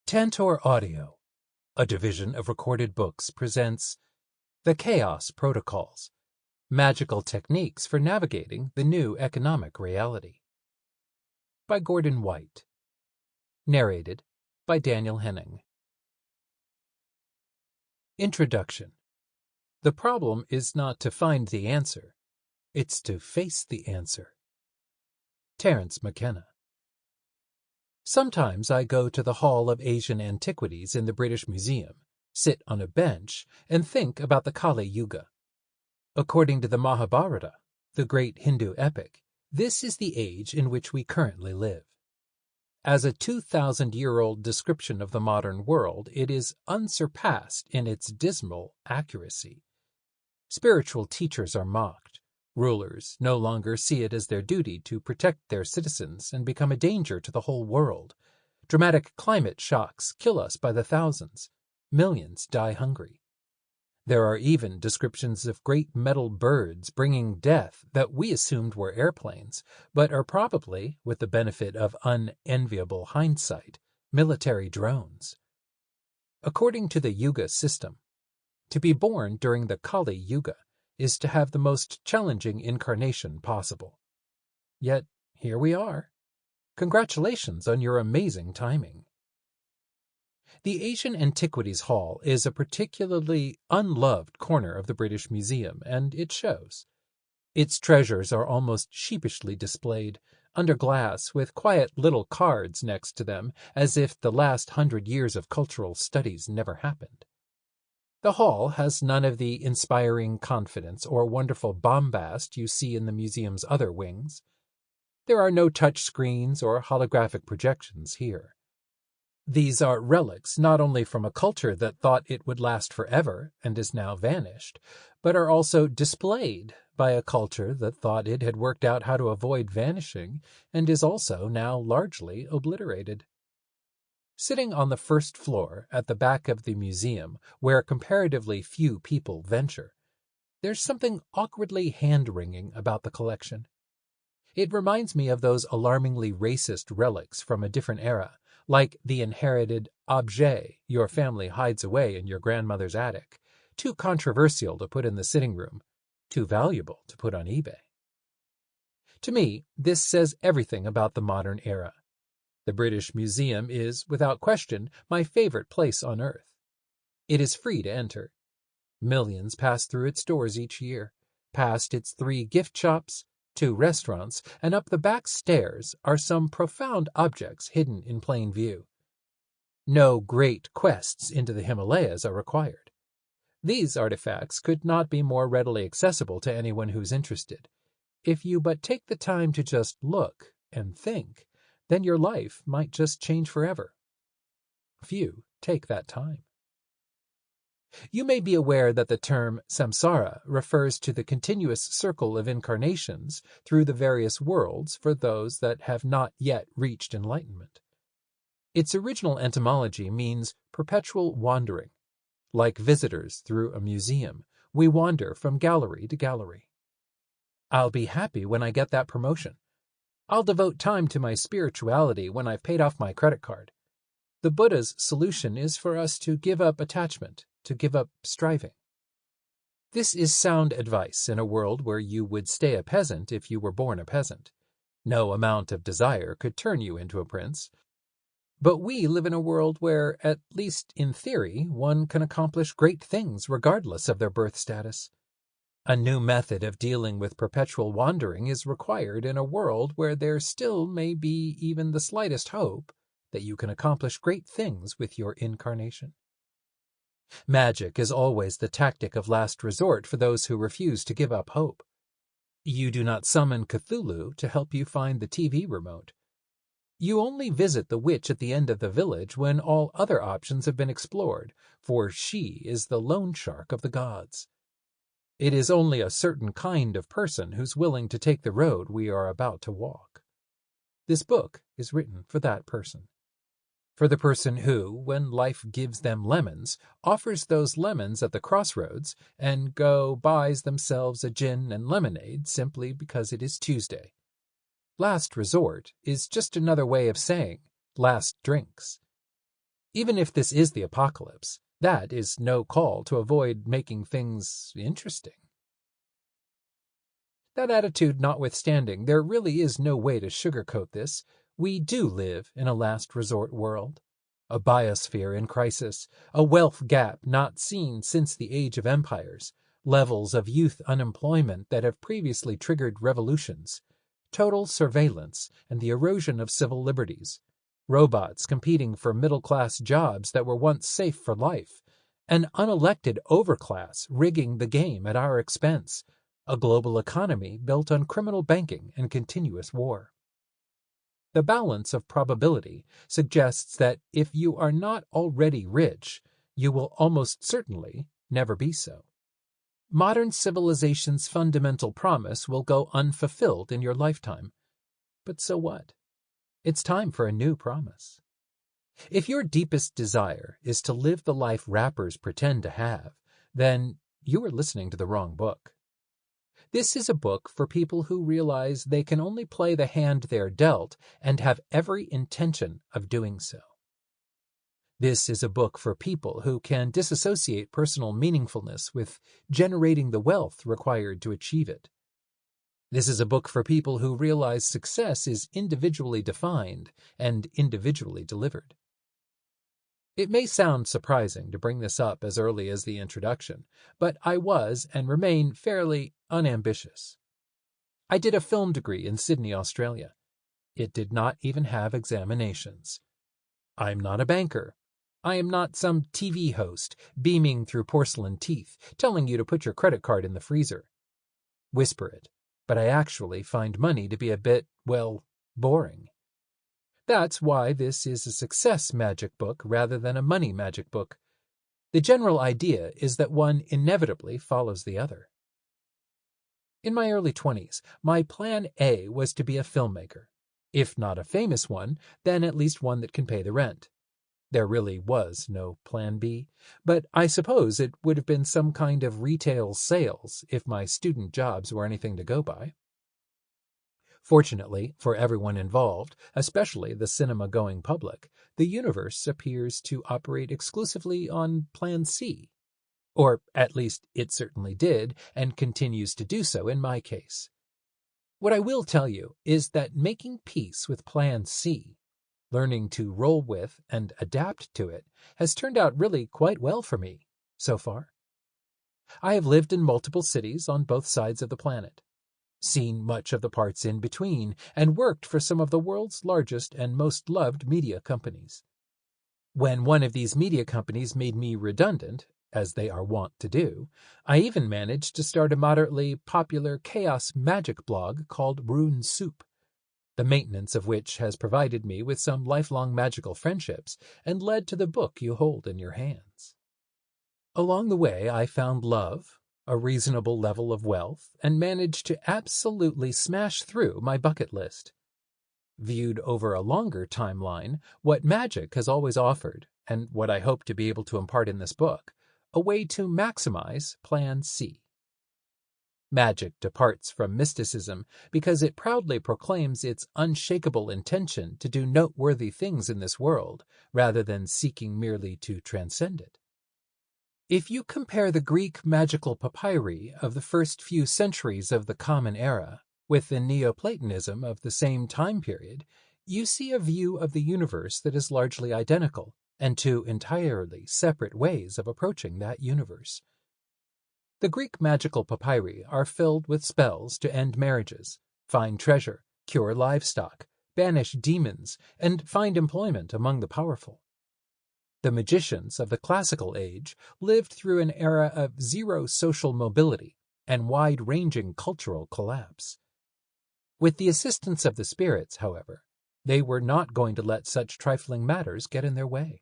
Tantor Audio, a division of Recorded Books, presents The Chaos Protocols, Magical Techniques for Navigating the New Economic Reality, by Gordon White. Narrated by Daniel Henning. Introduction. The problem is not to find the answer, it's to face the answer. Terence McKenna. Sometimes I go to the Hall of Asian Antiquities in the British Museum, sit on a bench, and think about the Kali Yuga. According to the Mahabharata, the great Hindu epic, this is the age in which we currently live. As a 2,000-year-old description of the modern world, it is unsurpassed in its dismal accuracy. Spiritual teachers are mocked. Rulers no longer see it as their duty to protect their citizens and become a danger to the whole world. Dramatic climate shocks kill us by the thousands. Millions die hungry. There are even descriptions of great metal birds bringing death that we assumed were airplanes, but are probably, with the benefit of unenviable hindsight, military drones. According to the Yuga system, to be born during the Kali Yuga is to have the most challenging incarnation possible. Yet, here we are. Congratulations on your amazing timing. The Asian Antiquities Hall is a particularly unloved corner of the British Museum, and it shows. Its treasures are almost sheepishly displayed, under glass, with quiet little cards next to them, as if the last 100 years of cultural studies never happened. The hall has none of the inspiring confidence or wonderful bombast you see in the museum's other wings. There are no touch screens or holographic projections here. These are relics not only from a culture that thought it would last forever and is now vanished, but are also displayed by a culture that thought it had worked out how to avoid vanishing and is also now largely obliterated. Sitting on the first floor at the back of the museum, where comparatively few people venture, there's something awkwardly hand-wringing about the collection. It reminds me of those alarmingly racist relics from a different era, like the inherited objet your family hides away in your grandmother's attic, too controversial to put in the sitting room, too valuable to put on eBay. To me, this says everything about the modern era. The British Museum is, without question, my favorite place on earth. It is free to enter. Millions pass through its doors each year. Past its 3 gift shops, 2 restaurants, and up the back stairs are some profound objects hidden in plain view. No great quests into the Himalayas are required. These artifacts could not be more readily accessible to anyone who's interested. If you but take the time to just look and think, then your life might just change forever. Few take that time. You may be aware that the term samsara refers to the continuous circle of incarnations through the various worlds for those that have not yet reached enlightenment. Its original etymology means perpetual wandering. Like visitors through a museum, we wander from gallery to gallery. I'll be happy when I get that promotion. I'll devote time to my spirituality when I've paid off my credit card. The Buddha's solution is for us to give up attachment, to give up striving. This is sound advice in a world where you would stay a peasant if you were born a peasant. No amount of desire could turn you into a prince. But we live in a world where, at least in theory, one can accomplish great things regardless of their birth status. A new method of dealing with perpetual wandering is required in a world where there still may be even the slightest hope that you can accomplish great things with your incarnation. Magic is always the tactic of last resort for those who refuse to give up hope. You do not summon Cthulhu to help you find the TV remote. You only visit the witch at the end of the village when all other options have been explored, for she is the loan shark of the gods. It is only a certain kind of person who's willing to take the road we are about to walk. This book is written for that person. For the person who, when life gives them lemons, offers those lemons at the crossroads and buys themselves a gin and lemonade simply because it is Tuesday. Last resort is just another way of saying last drinks. Even if this is the apocalypse, that is no call to avoid making things interesting. That attitude notwithstanding, there really is no way to sugarcoat this. We do live in a last resort world. A biosphere in crisis, a wealth gap not seen since the age of empires, levels of youth unemployment that have previously triggered revolutions, total surveillance and the erosion of civil liberties, robots competing for middle-class jobs that were once safe for life, an unelected overclass rigging the game at our expense, a global economy built on criminal banking and continuous war. The balance of probability suggests that if you are not already rich, you will almost certainly never be so. Modern civilization's fundamental promise will go unfulfilled in your lifetime. But so what? It's time for a new promise. If your deepest desire is to live the life rappers pretend to have, then you are listening to the wrong book. This is a book for people who realize they can only play the hand they're dealt and have every intention of doing so. This is a book for people who can disassociate personal meaningfulness with generating the wealth required to achieve it. This is a book for people who realize success is individually defined and individually delivered. It may sound surprising to bring this up as early as the introduction, but I was and remain fairly unambitious. I did a film degree in Sydney, Australia. It did not even have examinations. I'm not a banker. I am not some TV host beaming through porcelain teeth, telling you to put your credit card in the freezer. Whisper it, but I actually find money to be a bit, well, boring. That's why this is a success magic book rather than a money magic book. The general idea is that one inevitably follows the other. In my early 20s, my plan A was to be a filmmaker. If not a famous one, then at least one that can pay the rent. There really was no plan B, but I suppose it would have been some kind of retail sales if my student jobs were anything to go by. Fortunately for everyone involved, especially the cinema-going public, the universe appears to operate exclusively on Plan C. Or at least it certainly did, and continues to do so in my case. What I will tell you is that making peace with Plan C, learning to roll with and adapt to it, has turned out really quite well for me so far. I have lived in multiple cities on both sides of the planet, seen much of the parts in between, and worked for some of the world's largest and most loved media companies. When one of these media companies made me redundant, as they are wont to do, I even managed to start a moderately popular chaos magic blog called Rune Soup, the maintenance of which has provided me with some lifelong magical friendships and led to the book you hold in your hands. Along the way, I found love, a reasonable level of wealth, and managed to absolutely smash through my bucket list. Viewed over a longer timeline, what magic has always offered, and what I hope to be able to impart in this book, a way to maximize Plan C. Magic departs from mysticism because it proudly proclaims its unshakable intention to do noteworthy things in this world, rather than seeking merely to transcend it. If you compare the Greek magical papyri of the first few centuries of the Common Era with the Neoplatonism of the same time period, you see a view of the universe that is largely identical, and two entirely separate ways of approaching that universe. The Greek magical papyri are filled with spells to end marriages, find treasure, cure livestock, banish demons, and find employment among the powerful. The magicians of the classical age lived through an era of zero social mobility and wide-ranging cultural collapse. With the assistance of the spirits, however, they were not going to let such trifling matters get in their way.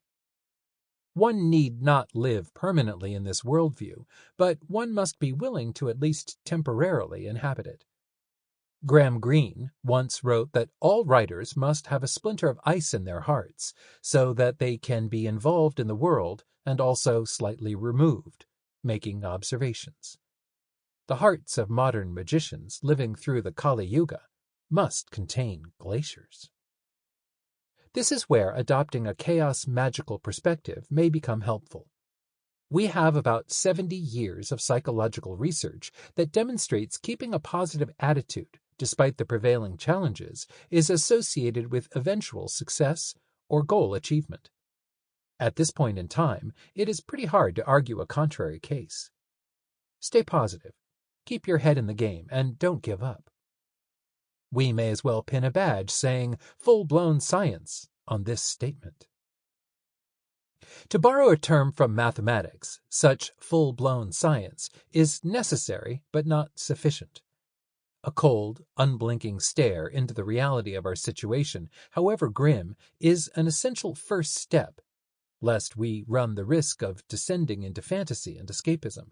One need not live permanently in this worldview, but one must be willing to at least temporarily inhabit it. Graham Greene once wrote that all writers must have a splinter of ice in their hearts so that they can be involved in the world and also slightly removed, making observations. The hearts of modern magicians living through the Kali Yuga must contain glaciers. This is where adopting a chaos magical perspective may become helpful. We have about 70 years of psychological research that demonstrates keeping a positive attitude, despite the prevailing challenges, is associated with eventual success or goal achievement. At this point in time, it is pretty hard to argue a contrary case. Stay positive, keep your head in the game, and don't give up. We may as well pin a badge saying "full-blown science" on this statement. To borrow a term from mathematics, such full-blown science is necessary but not sufficient. A cold, unblinking stare into the reality of our situation, however grim, is an essential first step, lest we run the risk of descending into fantasy and escapism.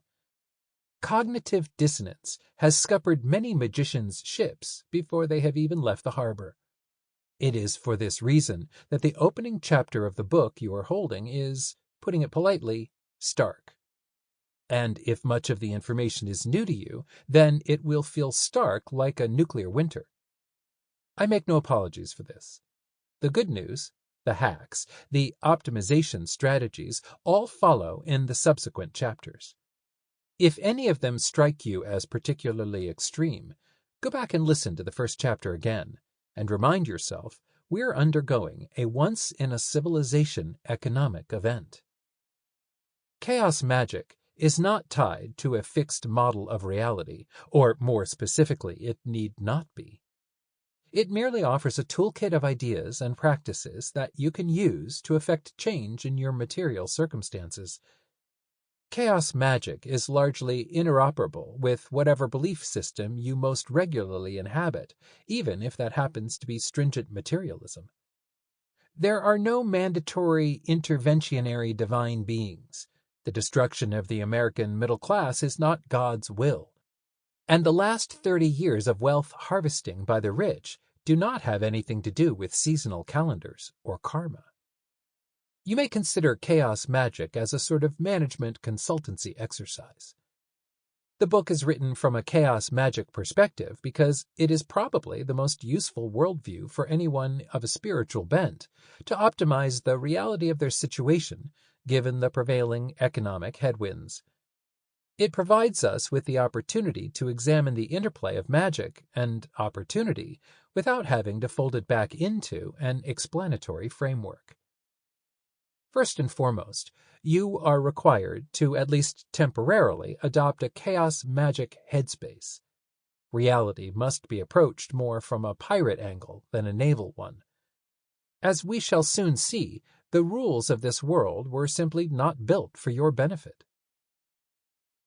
Cognitive dissonance has scuppered many magicians' ships before they have even left the harbor. It is for this reason that the opening chapter of the book you are holding is, putting it politely, stark. And if much of the information is new to you, then it will feel stark like a nuclear winter. I make no apologies for this. The good news, the hacks, the optimization strategies all follow in the subsequent chapters. If any of them strike you as particularly extreme, go back and listen to the first chapter again, and remind yourself we're undergoing a once-in-a-civilization economic event. Chaos magic is not tied to a fixed model of reality, or more specifically, it need not be. It merely offers a toolkit of ideas and practices that you can use to effect change in your material circumstances. Chaos magic is largely interoperable with whatever belief system you most regularly inhabit, even if that happens to be stringent materialism. There are no mandatory interventionary divine beings. The destruction of the American middle class is not God's will. And the last 30 years of wealth harvesting by the rich do not have anything to do with seasonal calendars or karma. You may consider chaos magic as a sort of management consultancy exercise. The book is written from a chaos magic perspective because it is probably the most useful worldview for anyone of a spiritual bent to optimize the reality of their situation given the prevailing economic headwinds. It provides us with the opportunity to examine the interplay of magic and opportunity without having to fold it back into an explanatory framework. First and foremost, you are required to at least temporarily adopt a chaos magic headspace. Reality must be approached more from a pirate angle than a naval one. As we shall soon see, the rules of this world were simply not built for your benefit.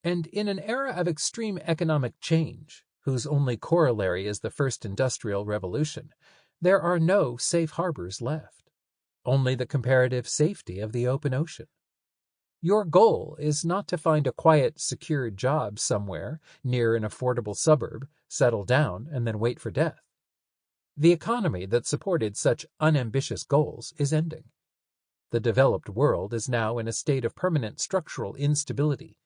And in an era of extreme economic change, whose only corollary is the first industrial revolution, there are no safe harbors left. Only the comparative safety of the open ocean. Your goal is not to find a quiet, secure job somewhere near an affordable suburb, settle down, and then wait for death. The economy that supported such unambitious goals is ending. The developed world is now in a state of permanent structural instability.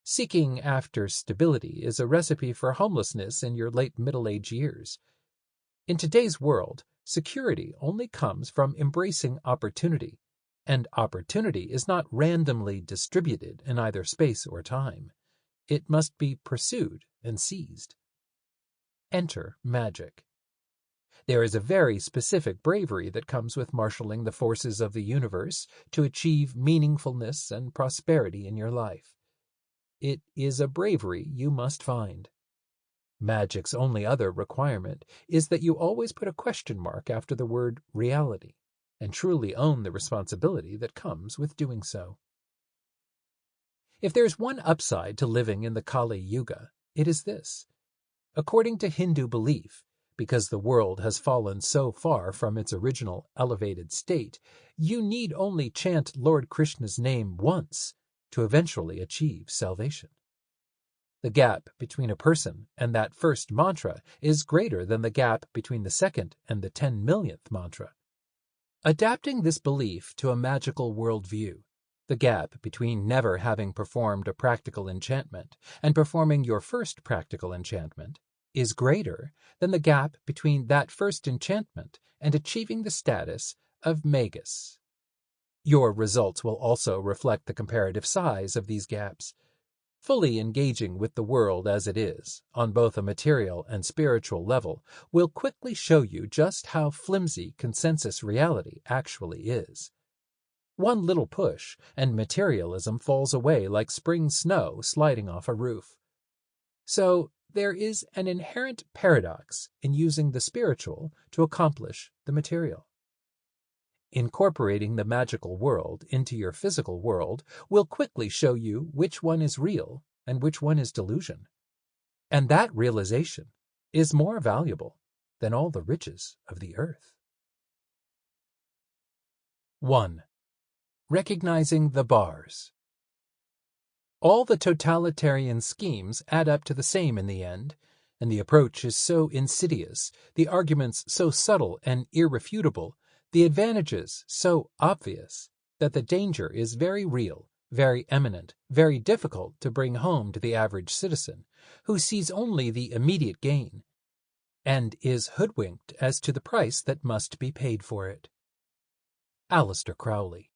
Seeking after stability is a recipe for homelessness in your late middle-age years. In today's world, security only comes from embracing opportunity, and opportunity is not randomly distributed in either space or time. It must be pursued and seized. Enter magic. There is a very specific bravery that comes with marshaling the forces of the universe to achieve meaningfulness and prosperity in your life. It is a bravery you must find. Magic's only other requirement is that you always put a question mark after the word reality, and truly own the responsibility that comes with doing so. If there's one upside to living in the Kali Yuga, it is this. According to Hindu belief, because the world has fallen so far from its original elevated state, you need only chant Lord Krishna's name once to eventually achieve salvation. The gap between a person and that first mantra is greater than the gap between the second and the 10,000,000th mantra. Adapting this belief to a magical worldview, the gap between never having performed a practical enchantment and performing your first practical enchantment is greater than the gap between that first enchantment and achieving the status of Magus. Your results will also reflect the comparative size of these gaps. Fully engaging with the world as it is, on both a material and spiritual level, will quickly show you just how flimsy consensus reality actually is. One little push, and materialism falls away like spring snow sliding off a roof. So there is an inherent paradox in using the spiritual to accomplish the material. Incorporating the magical world into your physical world will quickly show you which one is real and which one is delusion. And that realization is more valuable than all the riches of the earth. 1. Recognizing the bars. All the totalitarian schemes add up to the same in the end, and the approach is so insidious, the arguments so subtle and irrefutable, the advantages so obvious, that the danger is very real, very eminent, very difficult to bring home to the average citizen, who sees only the immediate gain, and is hoodwinked as to the price that must be paid for it. Aleister Crowley.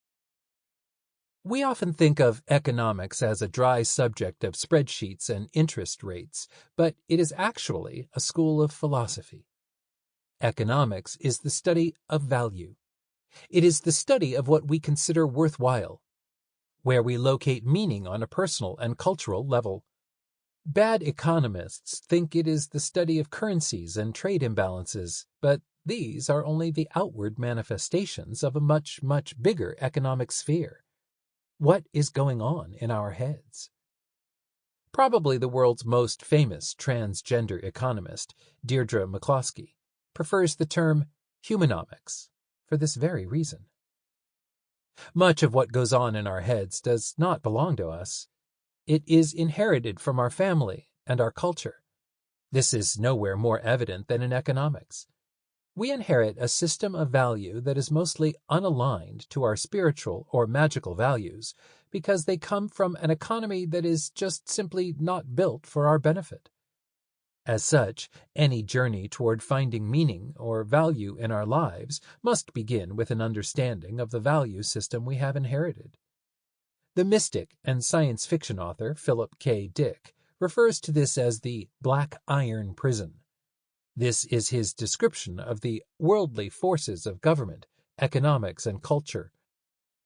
We often think of economics as a dry subject of spreadsheets and interest rates, but it is actually a school of philosophy. Economics is the study of value. It is the study of what we consider worthwhile, where we locate meaning on a personal and cultural level. Bad economists think it is the study of currencies and trade imbalances, but these are only the outward manifestations of a much, much bigger economic sphere. What is going on in our heads? Probably the world's most famous transgender economist, Deirdre McCloskey, prefers the term humanomics for this very reason. Much of what goes on in our heads does not belong to us. It is inherited from our family and our culture. This is nowhere more evident than in economics. We inherit a system of value that is mostly unaligned to our spiritual or magical values because they come from an economy that is just simply not built for our benefit. As such, any journey toward finding meaning or value in our lives must begin with an understanding of the value system we have inherited. The mystic and science fiction author Philip K. Dick refers to this as the black iron prison. This is his description of the worldly forces of government, economics, and culture,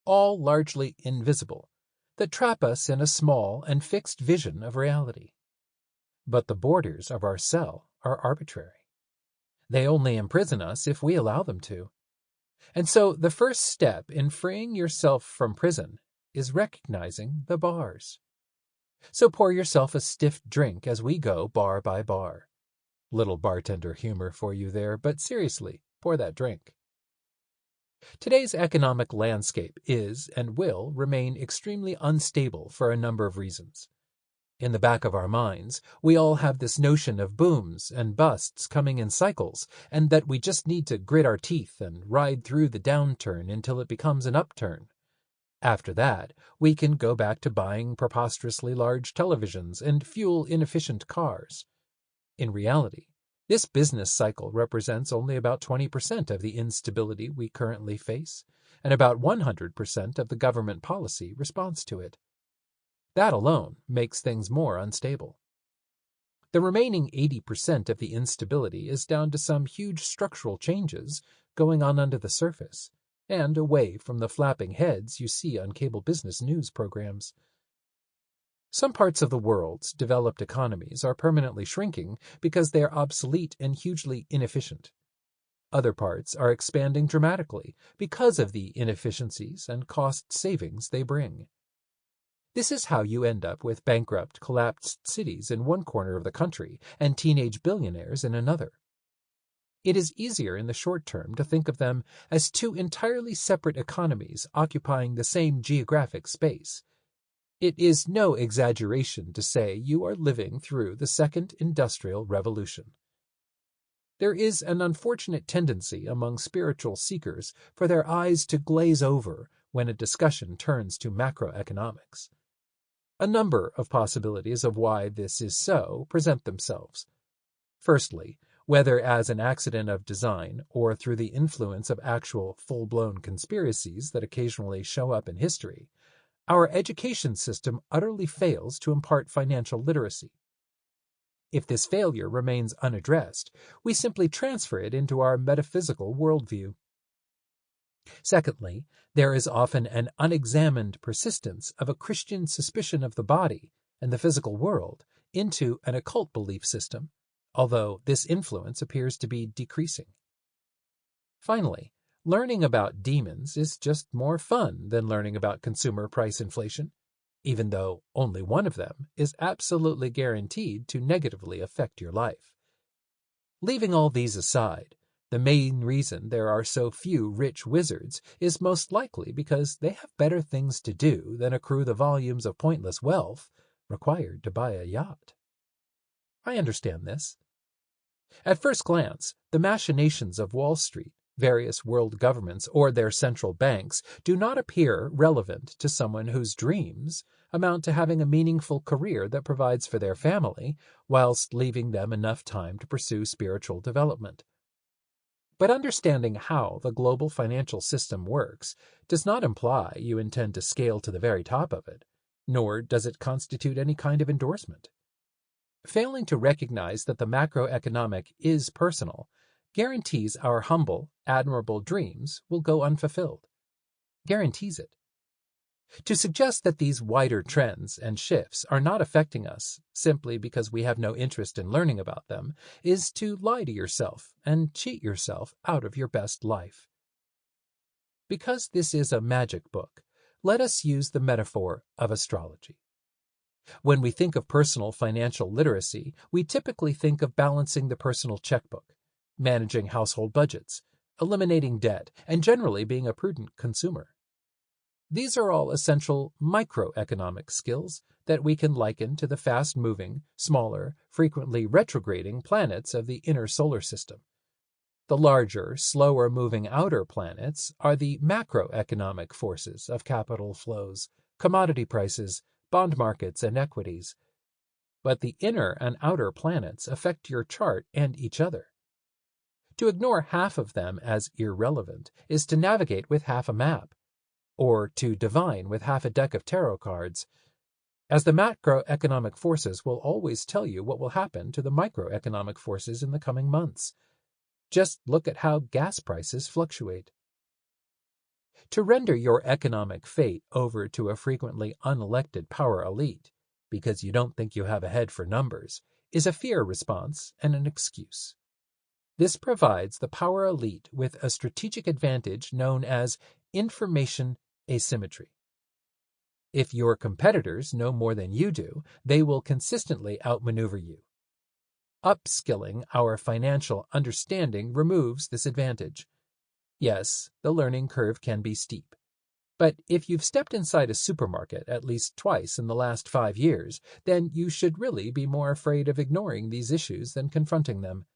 all largely invisible, that trap us in a small and fixed vision of reality. But the borders of our cell are arbitrary. They only imprison us if we allow them to. And so the first step in freeing yourself from prison is recognizing the bars. So pour yourself a stiff drink as we go bar by bar. Little bartender humor for you there, but seriously, pour that drink. Today's economic landscape is and will remain extremely unstable for a number of reasons. In the back of our minds, we all have this notion of booms and busts coming in cycles, and that we just need to grit our teeth and ride through the downturn until it becomes an upturn. After that, we can go back to buying preposterously large televisions and fuel-inefficient cars. In reality, this business cycle represents only about 20% of the instability we currently face, and about 100% of the government policy response to it. That alone makes things more unstable. The remaining 80% of the instability is down to some huge structural changes going on under the surface, and away from the flapping heads you see on cable business news programs. Some parts of the world's developed economies are permanently shrinking because they are obsolete and hugely inefficient. Other parts are expanding dramatically because of the inefficiencies and cost savings they bring. This is how you end up with bankrupt, collapsed cities in one corner of the country and teenage billionaires in another. It is easier in the short term to think of them as two entirely separate economies occupying the same geographic space. It is no exaggeration to say you are living through the Second Industrial Revolution. There is an unfortunate tendency among spiritual seekers for their eyes to glaze over when a discussion turns to macroeconomics. A number of possibilities of why this is so present themselves. Firstly, Whether as an accident of design or through the influence of actual full-blown conspiracies that occasionally show up in history, our education system utterly fails to impart financial literacy. If this failure remains unaddressed, we simply transfer it into our metaphysical worldview. Secondly, there is often an unexamined persistence of a Christian suspicion of the body and the physical world into an occult belief system, although this influence appears to be decreasing. Finally, learning about demons is just more fun than learning about consumer price inflation, even though only one of them is absolutely guaranteed to negatively affect your life. Leaving all these aside, the main reason there are so few rich wizards is most likely because they have better things to do than accrue the volumes of pointless wealth required to buy a yacht. I understand this. At first glance, the machinations of Wall Street, various world governments, or their central banks do not appear relevant to someone whose dreams amount to having a meaningful career that provides for their family, whilst leaving them enough time to pursue spiritual development. But understanding how the global financial system works does not imply you intend to scale to the very top of it, nor does it constitute any kind of endorsement. Failing to recognize that the macroeconomic is personal guarantees our humble, admirable dreams will go unfulfilled. Guarantees it. To suggest that these wider trends and shifts are not affecting us simply because we have no interest in learning about them is to lie to yourself and cheat yourself out of your best life. Because this is a magic book, let us use the metaphor of astrology. When we think of personal financial literacy, we typically think of balancing the personal checkbook, managing household budgets, eliminating debt, and generally being a prudent consumer. These are all essential microeconomic skills that we can liken to the fast-moving, smaller, frequently retrograding planets of the inner solar system. The larger, slower-moving outer planets are the macroeconomic forces of capital flows, commodity prices, bond markets, and equities. But the inner and outer planets affect your chart and each other. To ignore half of them as irrelevant is to navigate with half a map, or to divine with half a deck of tarot cards, as the macroeconomic forces will always tell you what will happen to the microeconomic forces in the coming months. Just look at how gas prices fluctuate. To render your economic fate over to a frequently unelected power elite, because you don't think you have a head for numbers, is a fear response and an excuse. This provides the power elite with a strategic advantage known as information asymmetry. If your competitors know more than you do, they will consistently outmaneuver you. Upskilling our financial understanding removes this advantage. Yes, the learning curve can be steep. But if you've stepped inside a supermarket at least twice in the last 5 years, then you should really be more afraid of ignoring these issues than confronting them.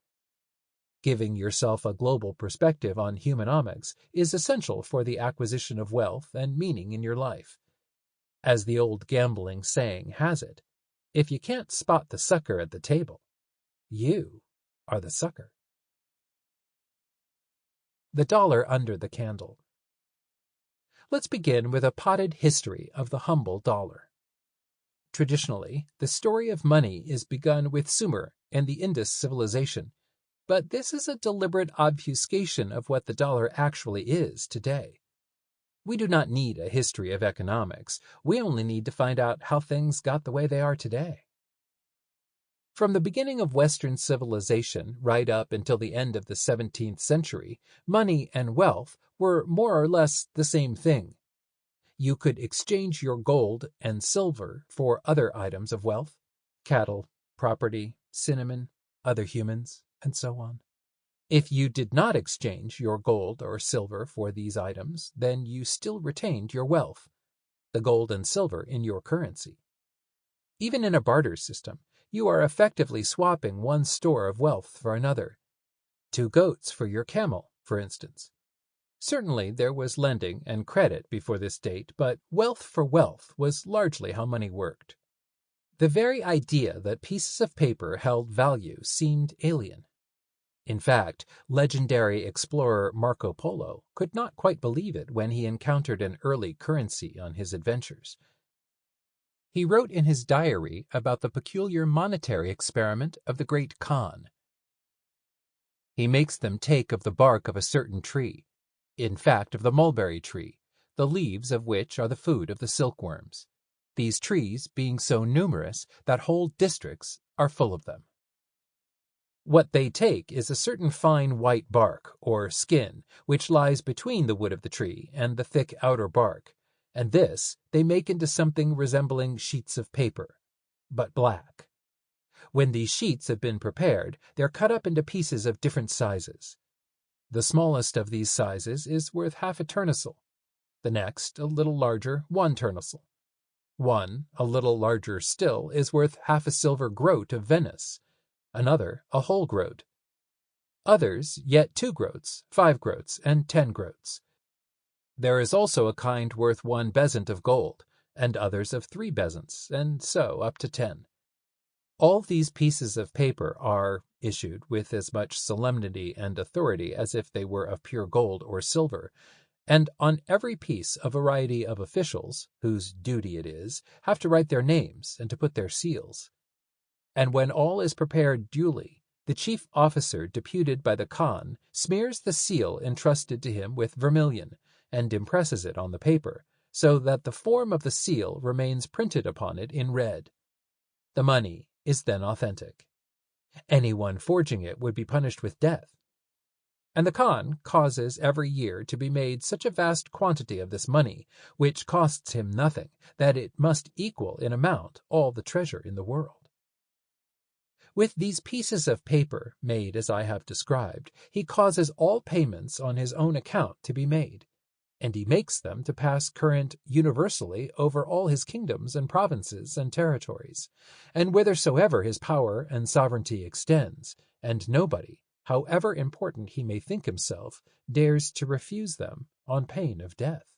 Giving yourself a global perspective on humanomics is essential for the acquisition of wealth and meaning in your life. As the old gambling saying has it, if you can't spot the sucker at the table, you are the sucker. The dollar under the candle. Let's begin with a potted history of the humble dollar. Traditionally, the story of money is begun with Sumer and the Indus civilization, but this is a deliberate obfuscation of what the dollar actually is today. We do not need a history of economics. We only need to find out how things got the way they are today. From the beginning of Western civilization right up until the end of the 17th century, money and wealth were more or less the same thing. You could exchange your gold and silver for other items of wealth, cattle, property, cinnamon, other humans, and so on. If you did not exchange your gold or silver for these items, then you still retained your wealth, the gold and silver in your currency. Even in a barter system, you are effectively swapping one store of wealth for another. 2 goats for your camel, for instance. Certainly there was lending and credit before this date, but wealth for wealth was largely how money worked. The very idea that pieces of paper held value seemed alien. In fact, legendary explorer Marco Polo could not quite believe it when he encountered an early currency on his adventures. He wrote in his diary about the peculiar monetary experiment of the great Khan. He makes them take of the bark of a certain tree, in fact of the mulberry tree, the leaves of which are the food of the silkworms, these trees being so numerous that whole districts are full of them. What they take is a certain fine white bark, or skin, which lies between the wood of the tree and the thick outer bark, and this they make into something resembling sheets of paper, but black. When these sheets have been prepared, they are cut up into pieces of different sizes. The smallest of these sizes is worth half a tournesol, the next, a little larger, 1 tournesol. One, a little larger still, is worth half a silver groat of Venice, another a whole groat. Others yet 2 groats, 5 groats, and 10 groats. There is also a kind worth 1 bezant of gold, and others of 3 bezants, and so up to 10. All these pieces of paper are issued with as much solemnity and authority as if they were of pure gold or silver, and on every piece a variety of officials, whose duty it is, have to write their names and to put their seals. And when all is prepared duly, the chief officer deputed by the Khan smears the seal entrusted to him with vermilion, and impresses it on the paper, so that the form of the seal remains printed upon it in red. The money is then authentic. Anyone forging it would be punished with death. And the Khan causes every year to be made such a vast quantity of this money, which costs him nothing, that it must equal in amount all the treasure in the world. With these pieces of paper, made as I have described, he causes all payments on his own account to be made, and he makes them to pass current universally over all his kingdoms and provinces and territories, and whithersoever his power and sovereignty extends, and nobody, however important he may think himself, dares to refuse them on pain of death.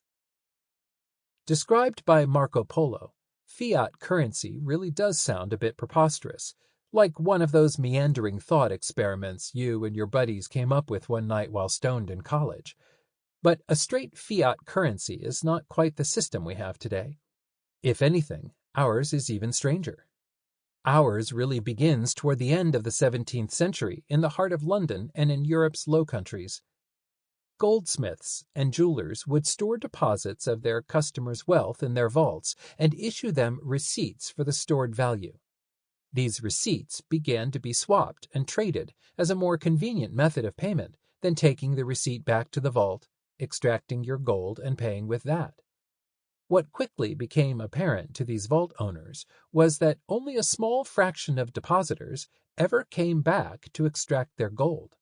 Described by Marco Polo, fiat currency really does sound a bit preposterous, like one of those meandering thought experiments you and your buddies came up with one night while stoned in college. But a straight fiat currency is not quite the system we have today. If anything, ours is even stranger. Ours really begins toward the end of the 17th century in the heart of London and in Europe's Low Countries. Goldsmiths and jewelers would store deposits of their customers' wealth in their vaults and issue them receipts for the stored value. These receipts began to be swapped and traded as a more convenient method of payment than taking the receipt back to the vault, extracting your gold and paying with that. What quickly became apparent to these vault owners was that only a small fraction of depositors ever came back to extract their gold.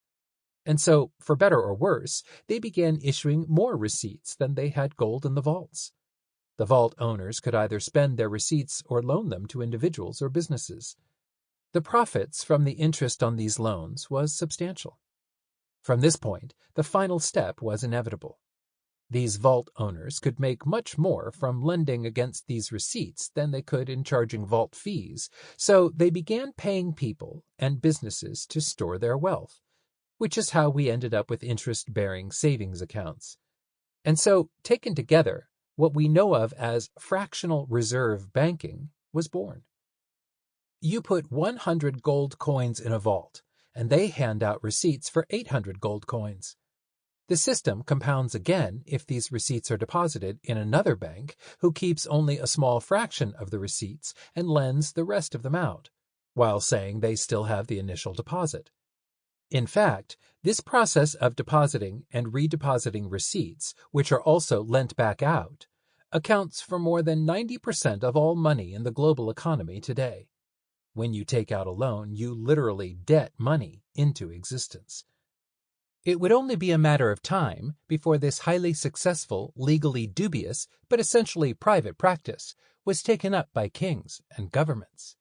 And so, for better or worse, they began issuing more receipts than they had gold in the vaults. The vault owners could either spend their receipts or loan them to individuals or businesses. The profits from the interest on these loans was substantial. From this point, the final step was inevitable. These vault owners could make much more from lending against these receipts than they could in charging vault fees, so they began paying people and businesses to store their wealth, which is how we ended up with interest-bearing savings accounts. And so, taken together, what we know of as fractional reserve banking was born. You put 100 gold coins in a vault, and they hand out receipts for 800 gold coins. The system compounds again if these receipts are deposited in another bank who keeps only a small fraction of the receipts and lends the rest of them out, while saying they still have the initial deposit. In fact, this process of depositing and redepositing receipts, which are also lent back out, accounts for more than 90% of all money in the global economy today. When you take out a loan, you literally debt money into existence. It would only be a matter of time before this highly successful, legally dubious, but essentially private practice was taken up by kings and governments.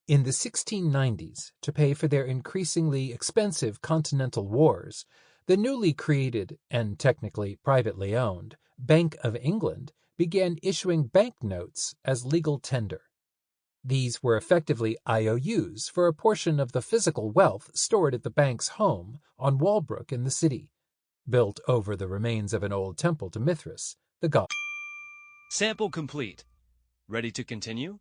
In the 1690s, to pay for their increasingly expensive continental wars, the newly created, and technically privately owned, Bank of England began issuing banknotes as legal tender. These were effectively IOUs for a portion of the physical wealth stored at the bank's home on Walbrook in the city, built over the remains of an old temple to Mithras, the god. Sample complete. Ready to continue?